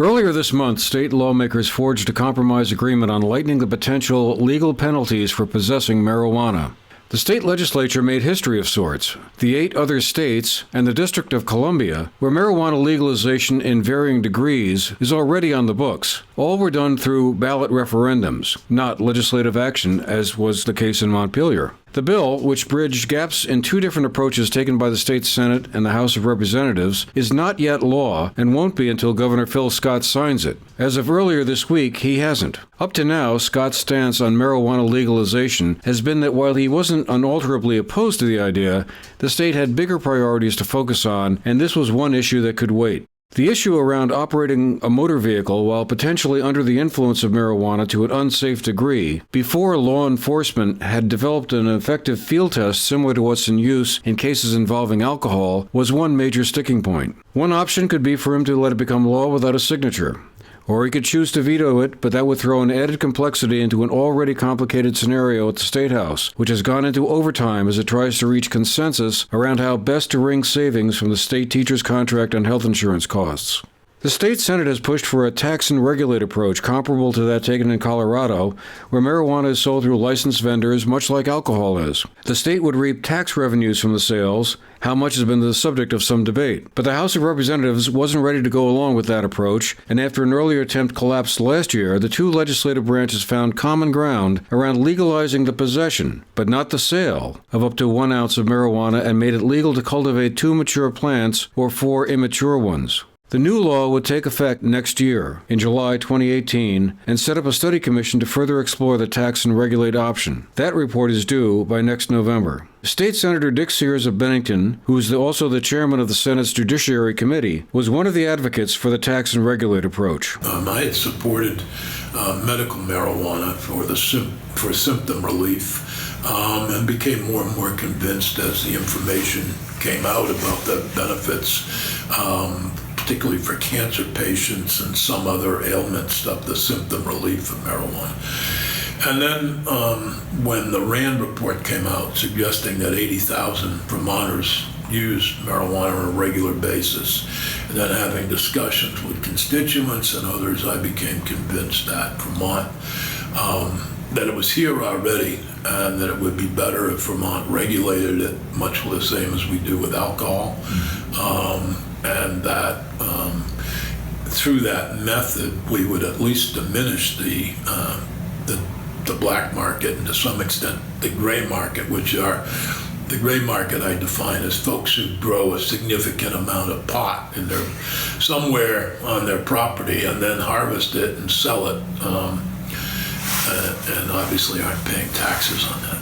Earlier this month, state lawmakers forged a compromise agreement on lightening the potential legal penalties for possessing marijuana. The state legislature made history of sorts. The 8 other states and the District of Columbia, where marijuana legalization in varying degrees is already on the books, all were done through ballot referendums, not legislative action, as was the case in Montpelier. The bill, which bridged gaps in 2 different approaches taken by the state Senate and the House of Representatives, is not yet law and won't be until Governor Phil Scott signs it. As of earlier this week, he hasn't. Up to now, Scott's stance on marijuana legalization has been that while he wasn't unalterably opposed to the idea, the state had bigger priorities to focus on, and this was one issue that could wait. The issue around operating a motor vehicle while potentially under the influence of marijuana to an unsafe degree, before law enforcement had developed an effective field test similar to what's in use in cases involving alcohol, was one major sticking point. One option could be for him to let it become law without a signature. Or he could choose to veto it, but that would throw an added complexity into an already complicated scenario at the State House, which has gone into overtime as it tries to reach consensus around how best to wring savings from the state teachers' contract on health insurance costs. The state Senate has pushed for a tax and regulate approach comparable to that taken in Colorado, where marijuana is sold through licensed vendors, much like alcohol is. The state would reap tax revenues from the sales, how much has been the subject of some debate. But the House of Representatives wasn't ready to go along with that approach, and after an earlier attempt collapsed last year, the 2 legislative branches found common ground around legalizing the possession, but not the sale, of up to 1 ounce of marijuana and made it legal to cultivate 2 mature plants or 4 immature ones. The new law would take effect next year, in July 2018, and set up a study commission to further explore the tax and regulate option. That report is due by next November. State Senator Dick Sears of Bennington, who is also the chairman of the Senate's Judiciary Committee, was one of the advocates for the tax and regulate approach. I had supported medical marijuana for symptom relief and became more and more convinced as the information came out about the benefits, particularly for cancer patients and some other ailments of the symptom relief of marijuana. And then when the RAND report came out suggesting that 80,000 Vermonters use marijuana on a regular basis, and then having discussions with constituents and others, I became convinced that Vermont, that it was here already, and that it would be better if Vermont regulated it much the same as we do with alcohol. And that through that method, we would at least diminish the black market and to some extent the gray market, which are the gray market I define as folks who grow a significant amount of pot in their somewhere on their property and then harvest it and sell it, and obviously aren't paying taxes on that.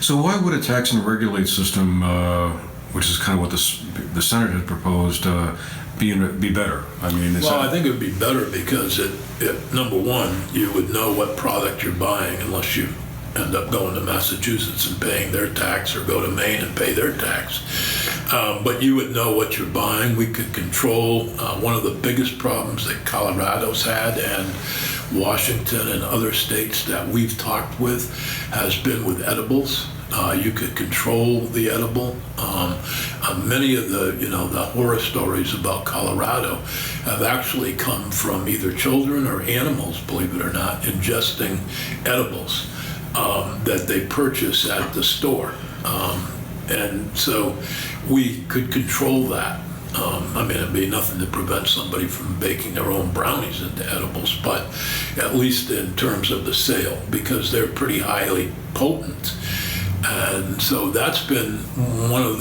So why would a tax and regulate system, which is kind of what the Senate had proposed, be better? I mean, I think it would be better because it number one, you would know what product you're buying unless you end up going to Massachusetts and paying their tax, or go to Maine and pay their tax. But you would know what you're buying. We could control one of the biggest problems that Colorado's had and Washington and other states that we've talked with has been with edibles. You could control the edible. Many of the horror stories about Colorado have actually come from either children or animals, believe it or not, ingesting edibles that they purchase at the store. And so we could control that. It'd be nothing to prevent somebody from baking their own brownies into edibles, but at least in terms of the sale, because they're pretty highly potent. And so that's been one of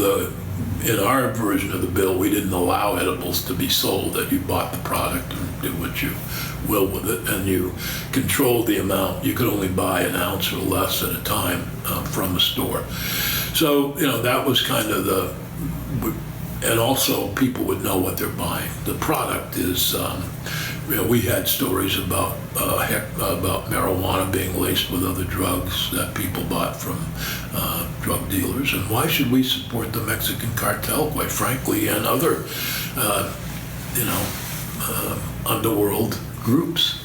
in our version of the bill, we didn't allow edibles to be sold, that you bought the product and do what you will with it, and you controlled the amount. You could only buy an ounce or less at a time from a store. So, that was kind of and also people would know what they're buying. The product is, we had stories about marijuana being laced with other drugs that people bought from drug dealers. And why should we support the Mexican cartel, quite frankly, and other, underworld groups?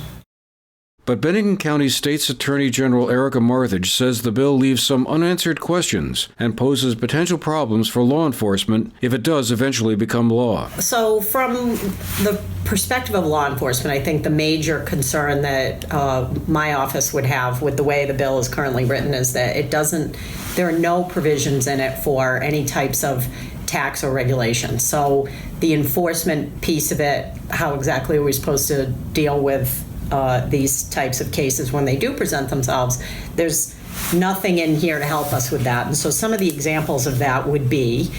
But Bennington County State's Attorney General Erica Marthage says the bill leaves some unanswered questions and poses potential problems for law enforcement if it does eventually become law. So from the perspective of law enforcement, I think the major concern that my office would have with the way the bill is currently written is that there are no provisions in it for any types of tax or regulation. So the enforcement piece of it, how exactly are we supposed to deal with these types of cases when they do present themselves, there's nothing in here to help us with that. And so some of the examples of that would be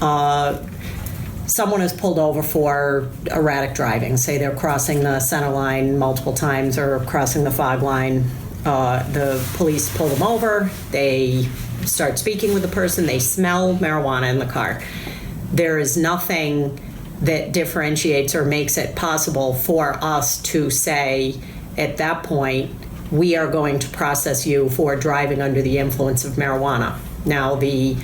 someone is pulled over for erratic driving. Say they're crossing the center line multiple times or crossing the fog line. The police pull them over. They start speaking with the person. They smell marijuana in the car. There is nothing that differentiates or makes it possible for us to say at that point, we are going to process you for driving under the influence of marijuana. Now, the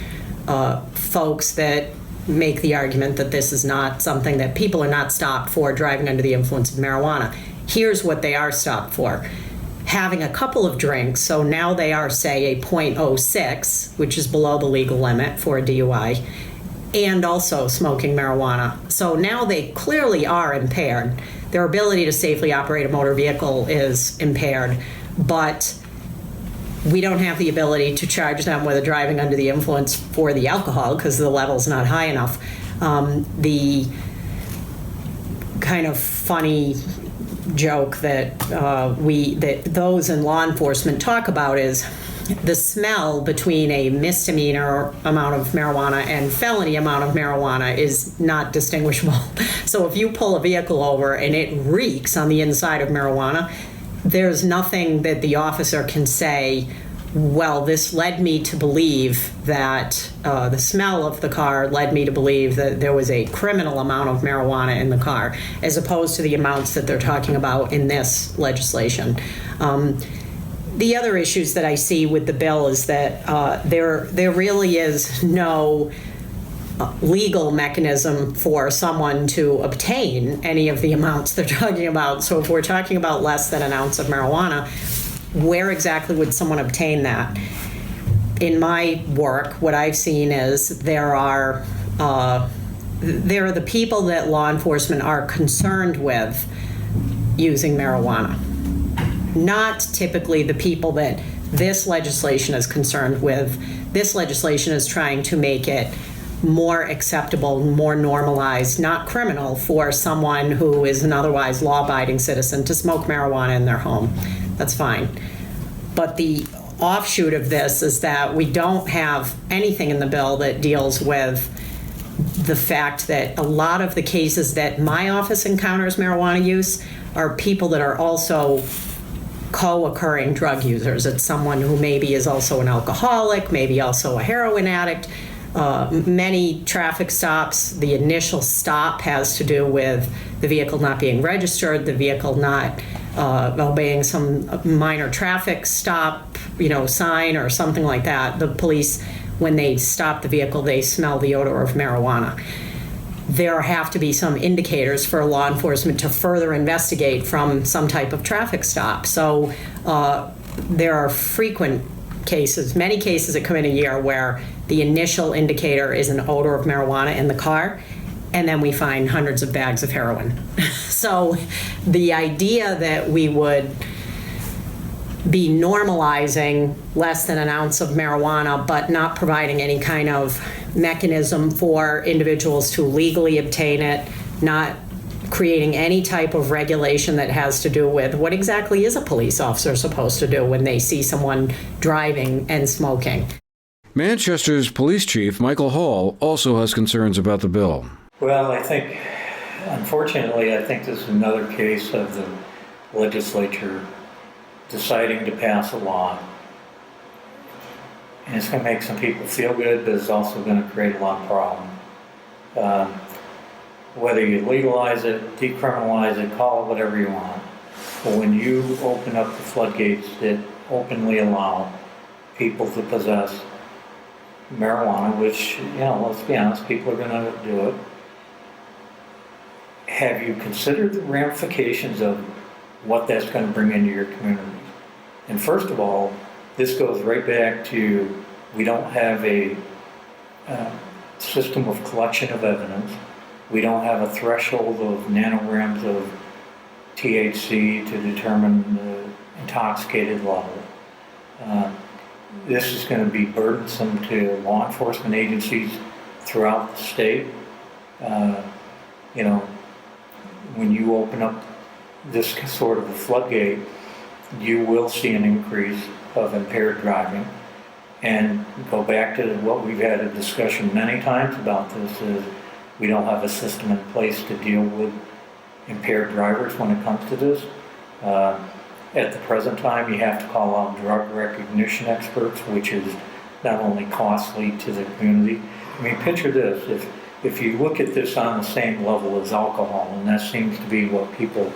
folks that make the argument that this is not something that people are not stopped for driving under the influence of marijuana, here's what they are stopped for. Having a couple of drinks, so now they are, say, a .06, which is below the legal limit for a DUI, and also smoking marijuana. So now they clearly are impaired. Their ability to safely operate a motor vehicle is impaired, but we don't have the ability to charge them with a driving under the influence for the alcohol because the level's not high enough. The kind of funny joke that those in law enforcement talk about is the smell between a misdemeanor amount of marijuana and felony amount of marijuana is not distinguishable. So if you pull a vehicle over and it reeks on the inside of marijuana, there's nothing that the officer can say, well, this led me to believe that the smell of the car led me to believe that there was a criminal amount of marijuana in the car, as opposed to the amounts that they're talking about in this legislation. The other issues that I see with the bill is that there really is no legal mechanism for someone to obtain any of the amounts they're talking about. So if we're talking about less than an ounce of marijuana, where exactly would someone obtain that? In my work, what I've seen is there are the people that law enforcement are concerned with using marijuana. Not typically the people that this legislation is concerned with. This legislation is trying to make it more acceptable, more normalized, not criminal for someone who is an otherwise law-abiding citizen to smoke marijuana in their home. That's fine. But the offshoot of this is that we don't have anything in the bill that deals with the fact that a lot of the cases that my office encounters marijuana use are people that are also co-occurring drug users. It's someone who maybe is also an alcoholic, maybe also a heroin addict. Many traffic stops, the initial stop has to do with the vehicle not being registered, the vehicle not obeying some minor traffic stop, sign or something like that. The police, when they stop the vehicle, they smell the odor of marijuana. There have to be some indicators for law enforcement to further investigate from some type of traffic stop. So there are frequent cases, many cases that come in a year where the initial indicator is an odor of marijuana in the car, and then we find hundreds of bags of heroin. So the idea that we would be normalizing less than an ounce of marijuana but not providing any kind of mechanism for individuals to legally obtain it, not creating any type of regulation that has to do with what exactly is a police officer supposed to do when they see someone driving and smoking. Manchester's police chief, Michael Hall, also has concerns about the bill. Well, unfortunately, I think this is another case of the legislature deciding to pass a law. And it's going to make some people feel good, but it's also going to create a lot of problems. Whether you legalize it, decriminalize it, call it whatever you want. But when you open up the floodgates that openly allow people to possess marijuana, which, let's be honest, people are going to do it. Have you considered the ramifications of what that's going to bring into your community. And first of all, this goes right back to, we don't have a system of collection of evidence. We don't have a threshold of nanograms of THC to determine the intoxicated level. This is going to be burdensome to law enforcement agencies throughout the state. You know, when you open up this sort of a floodgate, you will see an increase of impaired driving. And go back to what we've had a discussion many times about this, is we don't have a system in place to deal with impaired drivers when it comes to this. At the present time, you have to call out drug recognition experts, which is not only costly to the community. I mean, picture this, if you look at this on the same level as alcohol, and that seems to be what people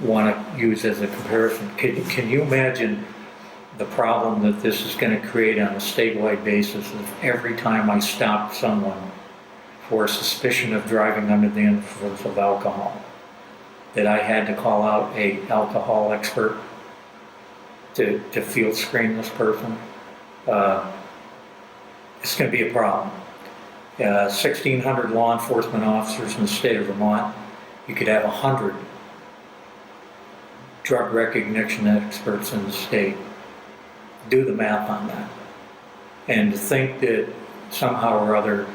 want to use as a comparison, can you imagine the problem that this is going to create on a statewide basis if every time I stop someone for suspicion of driving under the influence of alcohol, that I had to call out an alcohol expert to field screen this person? It's going to be a problem. 1,600 law enforcement officers in the state of Vermont, you could have 100 drug recognition experts in the state. Do the math on that. And to think that somehow or other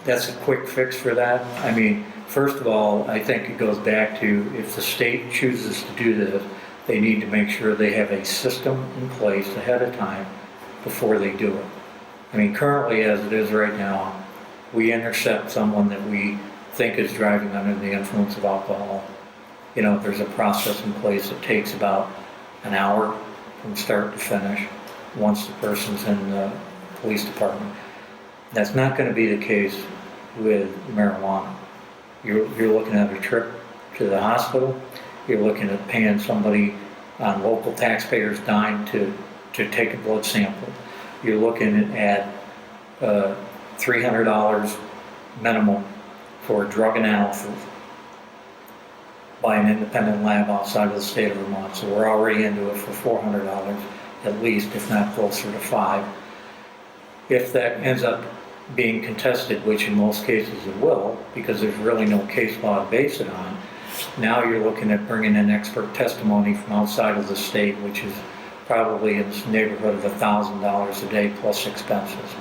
that's a quick fix for that, I mean, first of all, I think it goes back to, if the state chooses to do this, they need to make sure they have a system in place ahead of time before they do it. I mean, currently as it is right now, we intercept someone that we think is driving under the influence of alcohol. You know, there's a process in place that takes about an hour from start to finish once the person's in the police department. That's not going to be the case with marijuana. You're looking at a trip to the hospital. You're looking at paying somebody on local taxpayers' dime to take a blood sample. You're looking at $300 minimum for drug analysis by an independent lab outside of the state of Vermont. So we're already into it for $400 at least, if not closer to $500. If that ends up being contested, which in most cases it will, because there's really no case law to base it on, now you're looking at bringing in expert testimony from outside of the state, which is probably in the neighborhood of $1,000 a day plus expenses.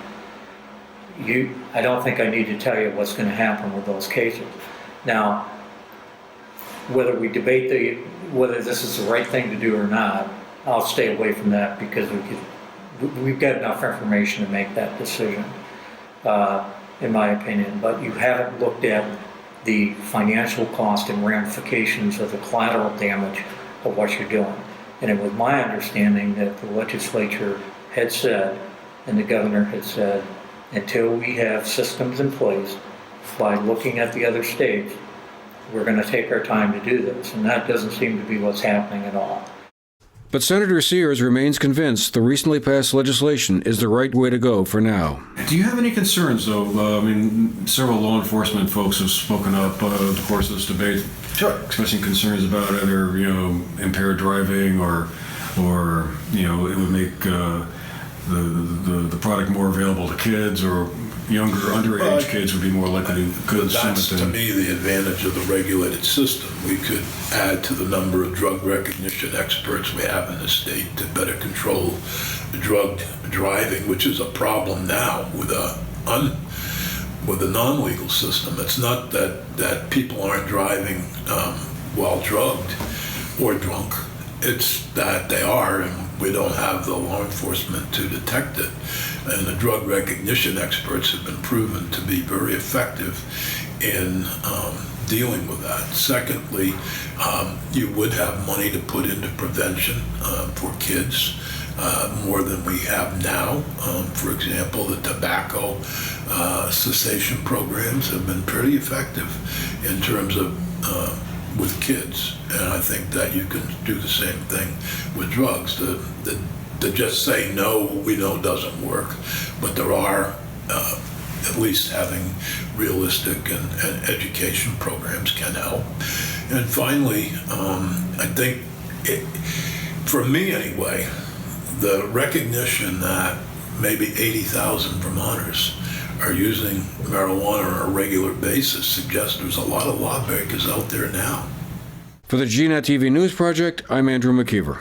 I don't think I need to tell you what's going to happen with those cases. Now, whether we debate whether this is the right thing to do or not, I'll stay away from that, because we've got enough information to make that decision, in my opinion. But you haven't looked at the financial cost and ramifications of the collateral damage of what you're doing. And it was my understanding that the legislature had said, and the governor had said, until we have systems in place, by looking at the other states, we're going to take our time to do this. And that doesn't seem to be what's happening at all. But Senator Sears remains convinced the recently passed legislation is the right way to go for now. Do you have any concerns, though? I mean, several law enforcement folks have spoken up in the course of this debate, expressing concerns about either, impaired driving or it would make the product more available to kids, or younger, underage kids would be more likely to consume it. That's, to me, the advantage of the regulated system. We could add to the number of drug recognition experts we have in the state to better control drug driving, which is a problem now with a non-legal system. It's not that people aren't driving while drugged or drunk. It's that they are, and we don't have the law enforcement to detect it. And the drug recognition experts have been proven to be very effective in dealing with that. Secondly, you would have money to put into prevention for kids, more than we have now. For example, the tobacco cessation programs have been pretty effective in terms of with kids, and I think that you can do the same thing with drugs. To just say no, we know doesn't work, but there are at least having realistic and education programs can help. And finally, I think for me anyway, the recognition that maybe 80,000 Vermonters are using marijuana on a regular basis suggests there's a lot of lawbreakers out there now. For the GNet TV News Project, I'm Andrew McKeever.